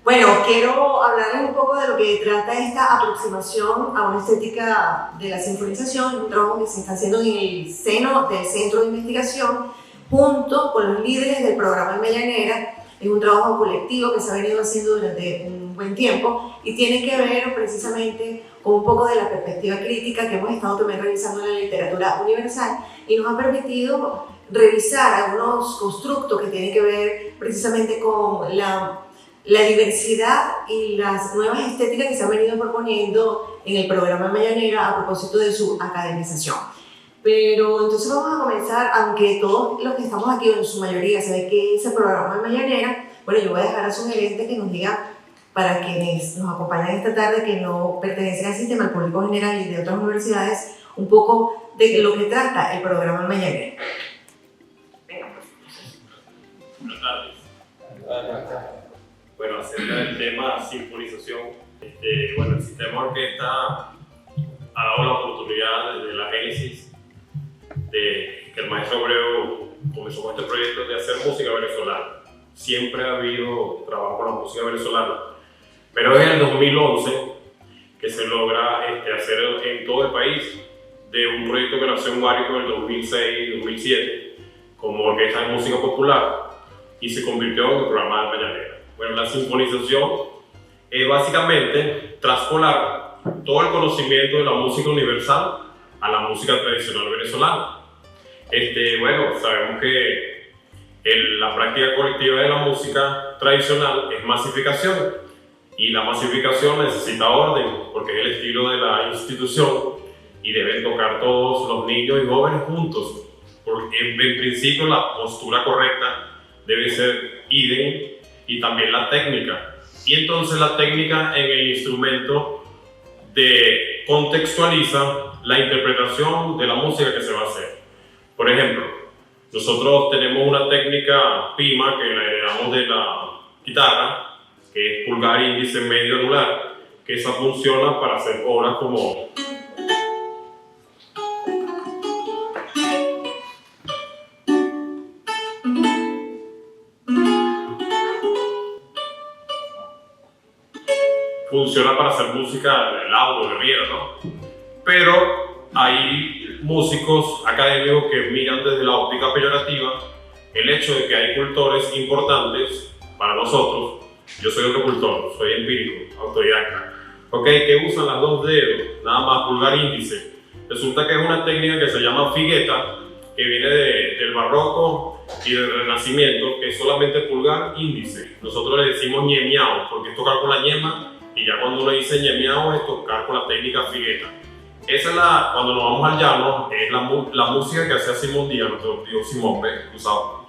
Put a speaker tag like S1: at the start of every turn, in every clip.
S1: Bueno, quiero hablarles un poco de lo que trata esta aproximación a una estética de la sincronización, un trabajo que se está haciendo en el seno del Centro de Investigación junto con los líderes del programa en Mellanera. Es un trabajo colectivo que se ha venido haciendo durante un buen tiempo y tiene que ver precisamente con un poco de la perspectiva crítica que hemos estado también revisando en la literatura universal y nos ha permitido revisar algunos constructos que tienen que ver precisamente con la diversidad y las nuevas estéticas que se han venido proponiendo en el programa Mellanera a propósito de su academización. Pero entonces vamos a comenzar, aunque todos los que estamos aquí, en su mayoría, saben qué es el programa Mellanera. Bueno, yo voy a dejar a su gerente que nos diga, para quienes nos acompañan esta tarde, que no pertenecen al sistema, al público general y de otras universidades, un poco de lo que trata el programa Mellanera.
S2: Buenas tardes. Bueno, acerca del tema sincronización, el sistema orquesta ha dado la oportunidad desde la génesis de que el maestro Abreu comenzó con este proyecto de hacer música venezolana. Siempre ha habido trabajo con la música venezolana, pero es en el 2011 que se logra hacer en todo el país de un proyecto que nació en Guárico en el 2006-2007 como orquesta de música popular y se convirtió en el programa de Mellanera. Bueno, la sincronización es básicamente traspolar todo el conocimiento de la música universal a la música tradicional venezolana. Sabemos que la práctica colectiva de la música tradicional es masificación y la masificación necesita orden porque es el estilo de la institución y deben tocar todos los niños y jóvenes juntos. Porque en principio la postura correcta debe ser idem y también la técnica. Y entonces la técnica en el instrumento contextualiza la interpretación de la música que se va a hacer. Por ejemplo, nosotros tenemos una técnica PIMA que la heredamos de la guitarra, que es pulgar, índice, medio, anular, que esa funciona para hacer obras como funciona para hacer música de laudo, de riera, ¿no? Pero hay músicos académicos que miran desde la óptica peyorativa el hecho de que hay cultores importantes para nosotros. Yo soy agricultor, soy empírico, autodidacta, que usan las dos dedos, nada más pulgar e índice. Resulta que es una técnica que se llama figueta, que viene del barroco y del renacimiento, que es solamente pulgar índice. Nosotros le decimos ñemiao, porque es tocar con la ñema. Y ya cuando uno dice ñemiao es tocar con la técnica figueta. Esa es cuando nos vamos al llano, es la música que hacía Simón Díaz, nuestro tío Simón, que usaba.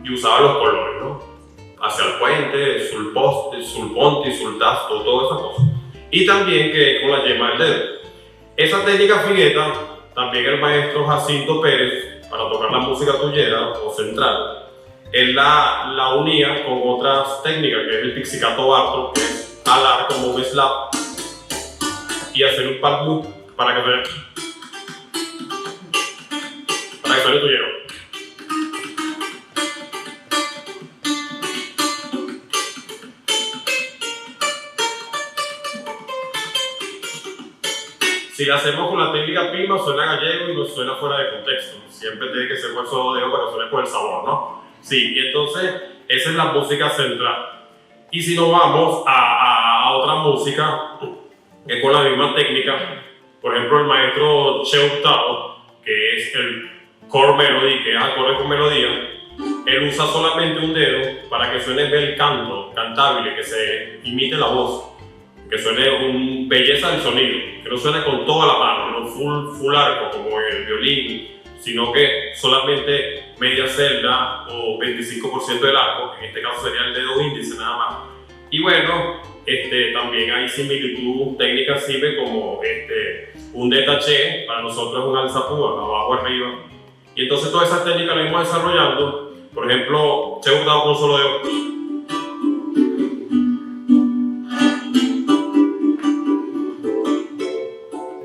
S2: Y usaba los colores, ¿no? Hacia el puente, sulponte, sultasto, todas esas cosas. Y también que con la yema del dedo. Esa técnica figueta, también el maestro Jacinto Pérez, para tocar la música tuyera o central, él la unía con otras técnicas, que es el pizzicato barto, que es alar como un slap y hacer un palm loop para que suene tuyero. Si la hacemos con la técnica PIMA suena gallego y no suena fuera de contexto. Siempre tiene que ser hueso de dedo para que suene con el sabor, ¿no? Sí, y entonces esa es la música central. Y si nos vamos a otra música, que con la misma técnica, por ejemplo el maestro Che Octavo, que es el core melody, que es acorde con melodía, él usa solamente un dedo para que suene bel canto, cantable, que se imite la voz, que suene un belleza del sonido, que no suene con toda la mano, no full arco como el violín, sino que solamente media celda o 25% del arco, en este caso sería el dedo índice nada más. Y bueno, también hay similitud técnica sirve como un detaché, para nosotros es un alzapúa, abajo arriba. Y entonces todas esas técnicas las hemos desarrollando, por ejemplo, Che Octavo con solo dedo.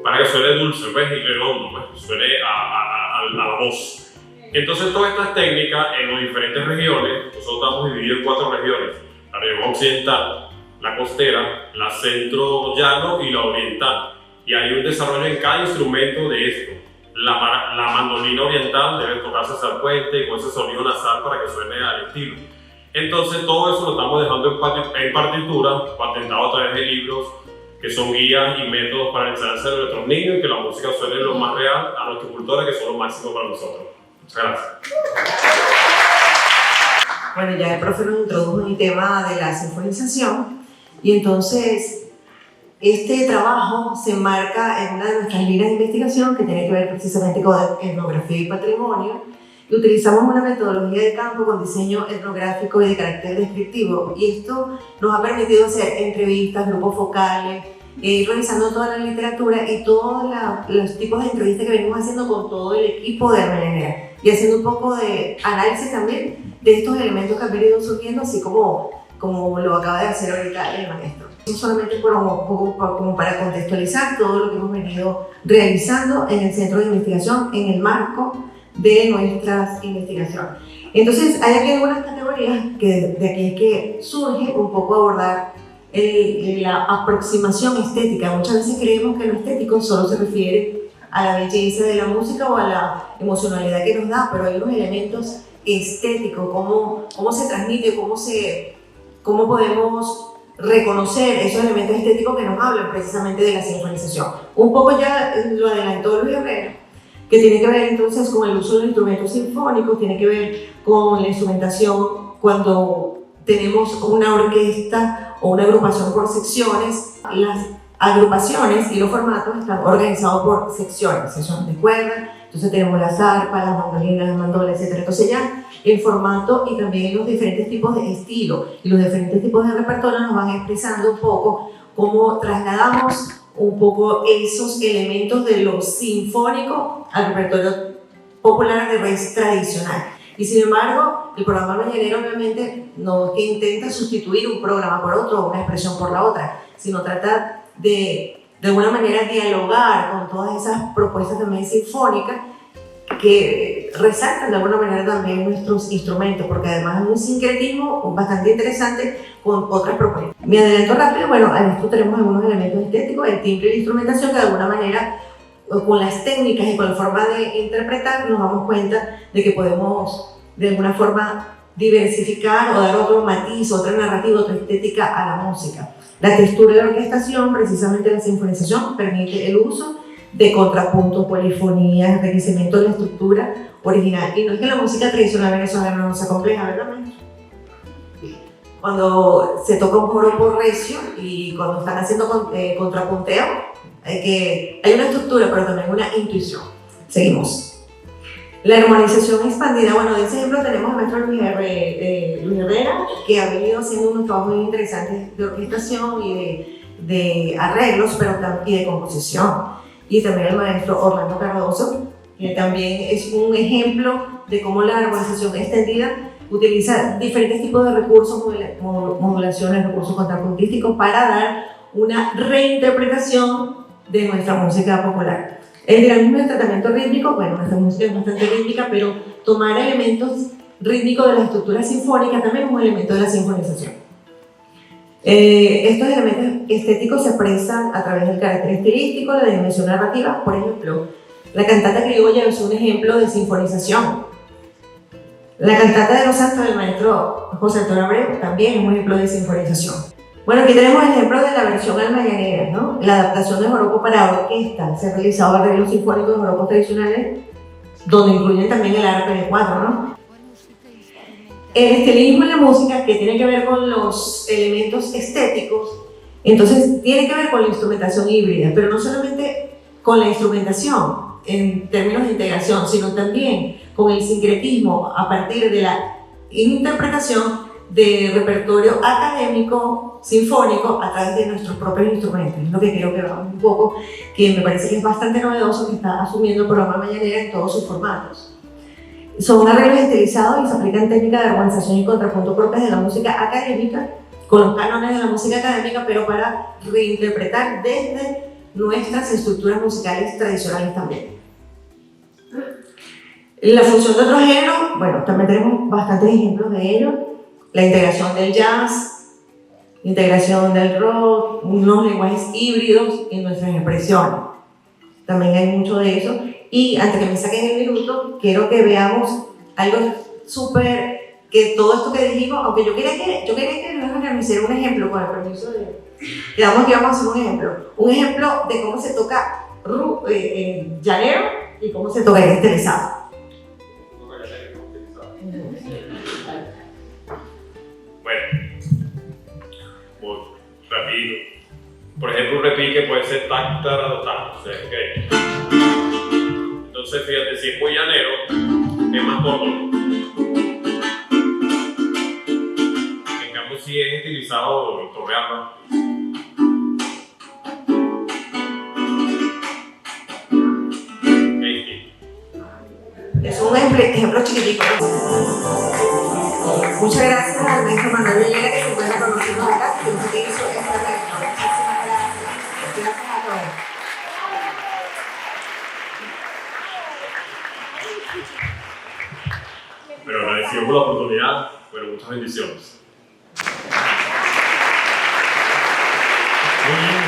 S2: Para que suene dulce, pues, y redondo, pues, suene a la voz. Entonces todas estas técnicas en las diferentes regiones, nosotros estamos divididos en 4 regiones: la región occidental, la costera, la centro llano y la oriental. Y hay un desarrollo en cada instrumento de esto. La mandolina oriental debe tocarse al puente y con ese sonido nasal para que suene al estilo. Entonces todo eso lo estamos dejando en partitura, patentado a través de libros que son guías y métodos para enseñarse a nuestros niños y que la música suene lo más real a nuestros cultores, que son lo máximo para nosotros. Muchas gracias.
S1: Bueno, ya el profe nos introdujo en el tema de la sinfonización y entonces este trabajo se enmarca en una de nuestras líneas de investigación que tiene que ver precisamente con etnografía y patrimonio, y utilizamos una metodología de campo con diseño etnográfico y de carácter descriptivo, y esto nos ha permitido hacer entrevistas, grupos focales, ir revisando toda la literatura y todos los tipos de entrevistas que venimos haciendo con todo el equipo de Armenenea, y haciendo un poco de análisis también de estos elementos que han venido surgiendo, así como lo acaba de hacer ahorita el maestro. No solamente como para contextualizar todo lo que hemos venido realizando en el centro de investigación en el marco de nuestras investigaciones. Entonces, hay aquí algunas categorías que de aquí es que surge un poco abordar la aproximación estética. Muchas veces creemos que lo estético solo se refiere a la belleza de la música o a la emocionalidad que nos da, pero hay unos elementos estéticos, cómo se transmite, cómo podemos reconocer esos elementos estéticos que nos hablan precisamente de la sinfonización. Un poco ya lo adelantó Luis Herrera, que tiene que ver entonces con el uso de los instrumentos sinfónicos, tiene que ver con la instrumentación cuando tenemos una orquesta o una agrupación por secciones. Las agrupaciones y los formatos están organizados por secciones de cuerda, entonces tenemos las arpas, las mandolinas, las mandolas, etc. Entonces ya el formato y también los diferentes tipos de estilo y los diferentes tipos de repertorio nos van expresando un poco cómo trasladamos un poco esos elementos de lo sinfónico al repertorio popular de raíz tradicional. Y sin embargo, el programa mañanero obviamente no es que intenta sustituir un programa por otro o una expresión por la otra, sino trata de alguna manera dialogar con todas esas propuestas también sinfónicas que resaltan de alguna manera también nuestros instrumentos, porque además es un sincretismo bastante interesante con otras propuestas. Me adelanto rápido, bueno, en esto tenemos algunos elementos estéticos, el timbre y la instrumentación, que de alguna manera con las técnicas y con la forma de interpretar nos damos cuenta de que podemos de alguna forma diversificar o dar otro matiz, otra narrativa, otra estética a la música. La textura de la orquestación, precisamente la sinfonización, permite el uso de contrapuntos, polifonías, enriquecimiento de la estructura original. Y no es que la música tradicional venezolana no sea compleja, ¿verdad? Cuando se toca un coro por recio y cuando están haciendo contrapunteo, hay una estructura, pero también una intuición. Seguimos. La armonización expandida, bueno, de ese ejemplo tenemos al maestro Luis Herrera, que ha venido haciendo unos trabajos muy interesantes de orquestación y de arreglos, pero y de composición. Y también el maestro Orlando Cardoso, que también es un ejemplo de cómo la armonización extendida utiliza diferentes tipos de recursos, modulaciones, recursos contrapuntísticos para dar una reinterpretación de nuestra música popular. El dinamismo del tratamiento rítmico, bueno, nuestra música es bastante rítmica, pero tomar elementos rítmicos de la estructura sinfónica también es un elemento de la sinfonización. Estos elementos estéticos se expresan a través del carácter estilístico, la dimensión narrativa. Por ejemplo, la cantata criolla es un ejemplo de sinfonización. La cantata de los santos del maestro José Antonio Abreu también es un ejemplo de sinfonización. Bueno, aquí tenemos el ejemplo de la versión almayanera, ¿no? La adaptación de joropo para orquesta. Se ha realizado arreglos sinfónicos de joropos tradicionales, donde incluyen también el arpa de cuatro, ¿no? El estilismo en la música, que tiene que ver con los elementos estéticos, entonces tiene que ver con la instrumentación híbrida, pero no solamente con la instrumentación en términos de integración, sino también con el sincretismo a partir de la interpretación de repertorio académico, sinfónico, a través de nuestros propios instrumentos. Es lo que creo que va un poco, que me parece que es bastante novedoso, que está asumiendo el programa Mañanera en todos sus formatos. Son arreglos estilizados y se aplican técnicas de armonización y contrapunto propias de la música académica, con los cánones de la música académica, pero para reinterpretar desde nuestras estructuras musicales tradicionales también. La función de otro género, bueno, también tenemos bastantes ejemplos de ello. La integración del jazz, la integración del rock, unos lenguajes híbridos en nuestras expresiones. También hay mucho de eso. Y antes que me saquen el minuto, quiero que veamos algo súper, que todo esto que dijimos, aunque yo quería que me hiciera un ejemplo, con el permiso de... Quedamos que íbamos a hacer un ejemplo de cómo se toca llanero y cómo se toca estilizado.
S2: Bueno, repito. Por ejemplo, un repique puede ser tac, tara, tac, o sea, okay. Entonces, fíjate, si es muy llanero, es más corto. En cambio, si es estilizado, torreando.
S1: Es un ejemplo chiquitico. Muchas gracias al maestro Manuel Villegas, que se encuentra con nosotros acá, que nos hizo esta reunión. Muchísimas gracias. Gracias a todos.
S2: Pero agradecido por la oportunidad, pero muchas bendiciones. Muy bien.